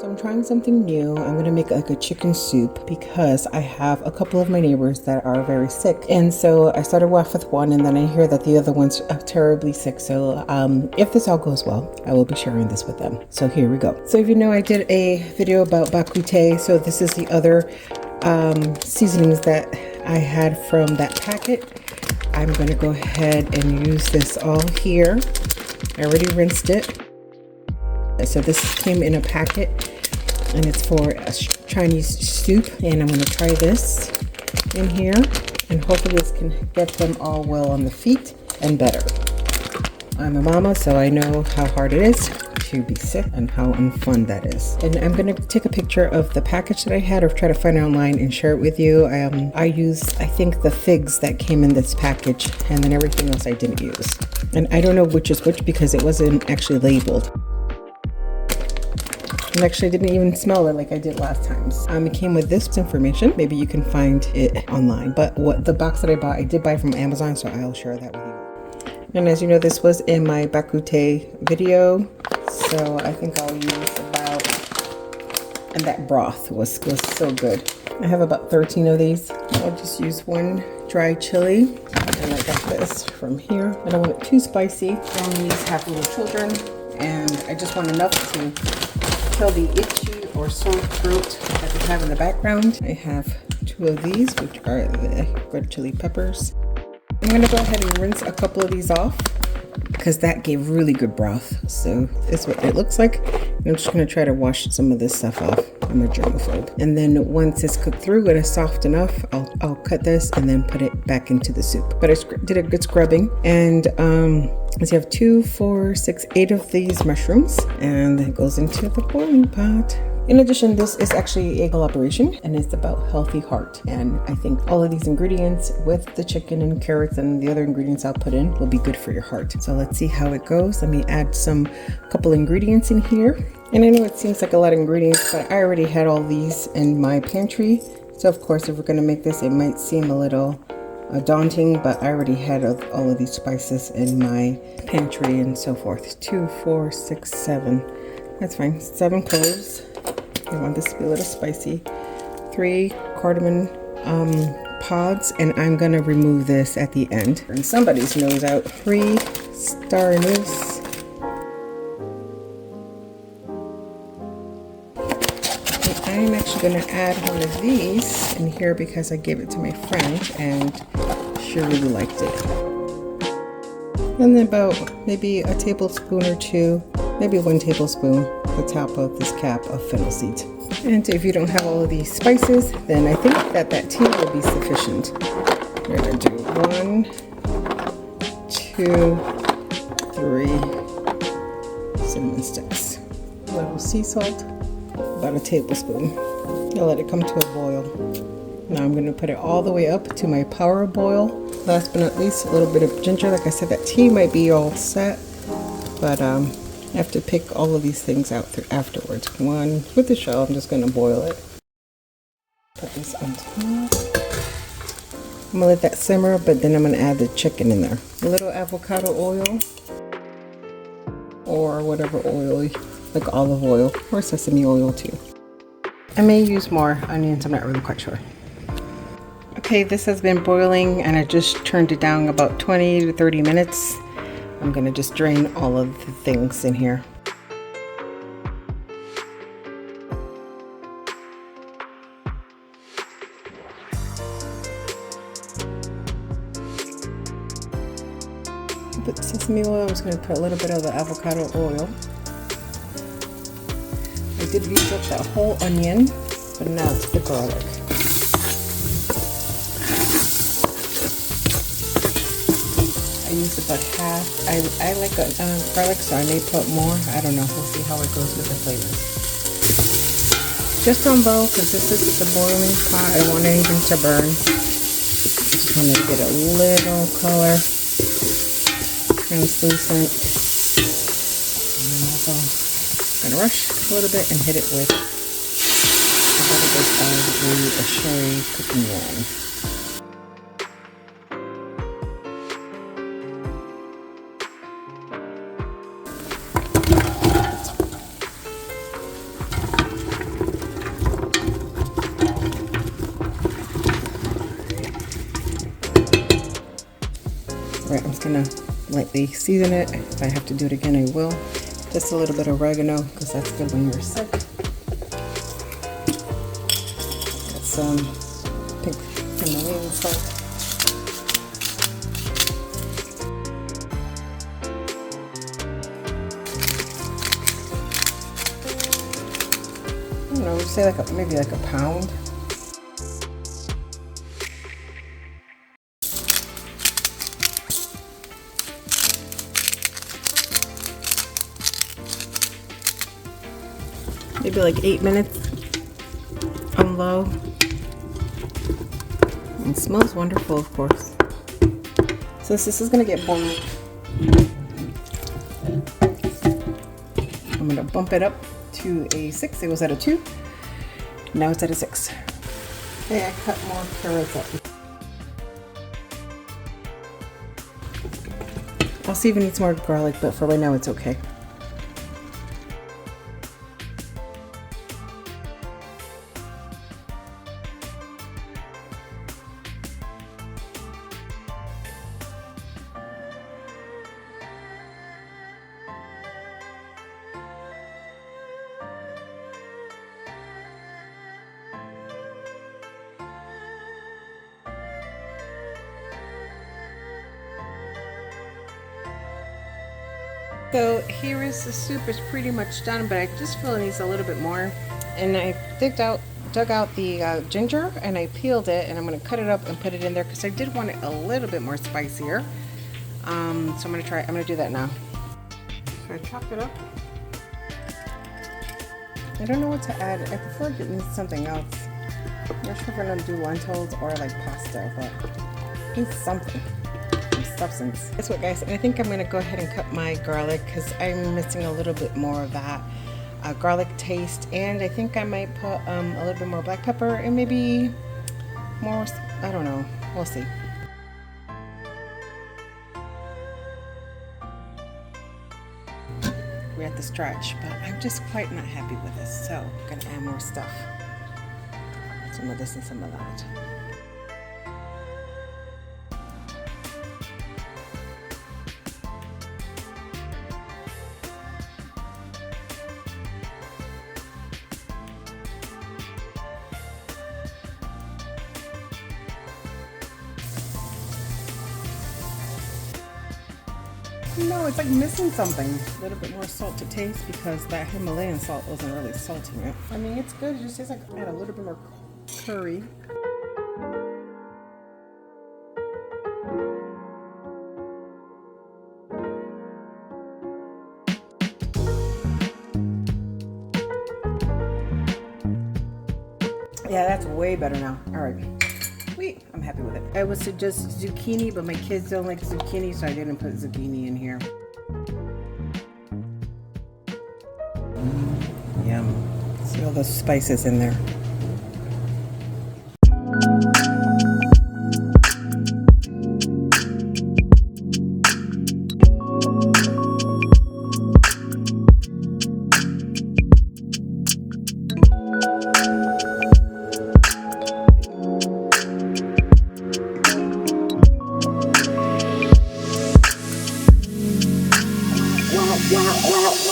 So I'm trying something new. I'm gonna make like a chicken soup because I have a couple of my neighbors that are very sick. And so I started off with one and then I hear that the other one's terribly sick. So if this all goes well, I will be sharing this with them. So here we go. So if you know, I did a video about bakute. So this is the other seasonings that I had from that packet. I'm gonna go ahead and use this all here. I already rinsed it. So this came in a packet and it's for a Chinese soup, and I'm going to try this in here and hopefully this can get them all well on the feet and better. I'm a mama, so I know how hard it is to be sick and how unfun that is. And I'm going to take a picture of the package that I had or try to find it online and share it with you. I used, I think, the figs that came in this package, and then everything else I didn't use. And I don't know which is which because it wasn't actually labeled. And actually didn't even smell it like I did last time. It came with this information. Maybe you can find it online. But what the box that I bought, I did buy from Amazon, so I'll share that with you. And as you know, this was in my bakute video. So I think I'll use about, and that broth was so good. I have about 13 of these. I'll just use one dry chili. And I got this from here. I don't want it too spicy. Families have little children, and I just want enough to kill the itchy or sore throat that they have in the background. I have 2 of these, which are the red chili peppers. I'm gonna go ahead and rinse a couple of these off because that gave really good broth. So this is what it looks like. And I'm just gonna try to wash some of this stuff off. I'm a germaphobe. And then once it's cooked through and it's soft enough, I'll cut this and then put it back into the soup. But I did a good scrubbing, and so you have 2, 4, 6, 8 of these mushrooms, and it goes into the boiling pot. In addition, this is actually a collaboration and it's about healthy heart. And I think all of these ingredients with the chicken and carrots and the other ingredients I'll put in will be good for your heart. So let's see how it goes. Let me add couple ingredients in here. And I know it seems like a lot of ingredients, but I already had all these in my pantry. So of course, if we're gonna make this, it might seem a little daunting, but I already had all of these spices in my pantry and so forth. 2, 4, 6, 7. That's fine. 7 cloves. I want this to be a little spicy. 3 cardamom pods, and I'm gonna remove this at the end. And somebody's nose out. 3 star anise. And I'm actually gonna add one of these in here because I gave it to my friend and she really liked it. And then about maybe a tablespoon or 2, maybe 1 tablespoon, the top of this cap of fennel seeds. And if you don't have all of these spices, then I think that tea will be sufficient. We're gonna do 1, 2, 3 cinnamon sticks. A little sea salt, about a tablespoon. I'll let it come to a boil. Now I'm gonna put it all the way up to my power boil. Last but not least, a little bit of ginger. Like I said, that tea might be all set, but I have to pick all of these things out afterwards. One with the shell, I'm just gonna boil it. Put this on top. I'm gonna let that simmer, but then I'm gonna add the chicken in there. A little avocado oil, or whatever oil, like olive oil, or sesame oil too. I may use more onions, I'm not really quite sure. Okay, this has been boiling and I just turned it down about 20 to 30 minutes. I'm gonna just drain all of the things in here. Put sesame oil, I'm just gonna put a little bit of the avocado oil. I did use up that whole onion, but now it's the garlic. I used about half. I like garlic, so I may put more. I don't know. We'll see how it goes with the flavors. Just on low, because this is the boiling pot. I don't want anything to burn. Just want to get a little color, translucent. And then also gonna rush a little bit and hit it with a little bit of a sherry cooking wine. gonna lightly season it. If I have to do it again, I will. Just a little bit of oregano, because that's good when you're sick. Got some pink Himalayan salt. I don't know, would you say like maybe like a pound? Maybe like 8 minutes on low. It smells wonderful, of course. Since this is gonna get boiled, I'm gonna bump it up to a 6. It was at a 2. Now it's at a 6. Okay, I cut more carrots up. I'll see if it needs more garlic, but for right now it's okay. So here is the soup. Is pretty much done, but I just feel it needs a little bit more. And I dug out the ginger, and I peeled it, and I'm going to cut it up and put it in there because I did want it a little bit more spicier. So I'm going to do that now. So I chopped it up. I don't know what to add. I prefer it needs something else. I'm not sure if I'm going to do lentils or like pasta, but it needs something. Substance. Guess what, guys? I think I'm gonna go ahead and cut my garlic because I'm missing a little bit more of that garlic taste, and I think I might put a little bit more black pepper and maybe more, I don't know, we'll see. We're at the stretch, but I'm just quite not happy with this, so I'm gonna add more stuff. Some of this and some of that. No, it's like missing something. A little bit more salt to taste because that Himalayan salt wasn't really salting it. I mean, it's good. It just tastes like I had a little bit more curry. Yeah, that's way better now. All right. Sweet, I'm happy with it. I would suggest zucchini, but my kids don't like zucchini, so I didn't put zucchini in here. Yum. See all those spices in there. Wow.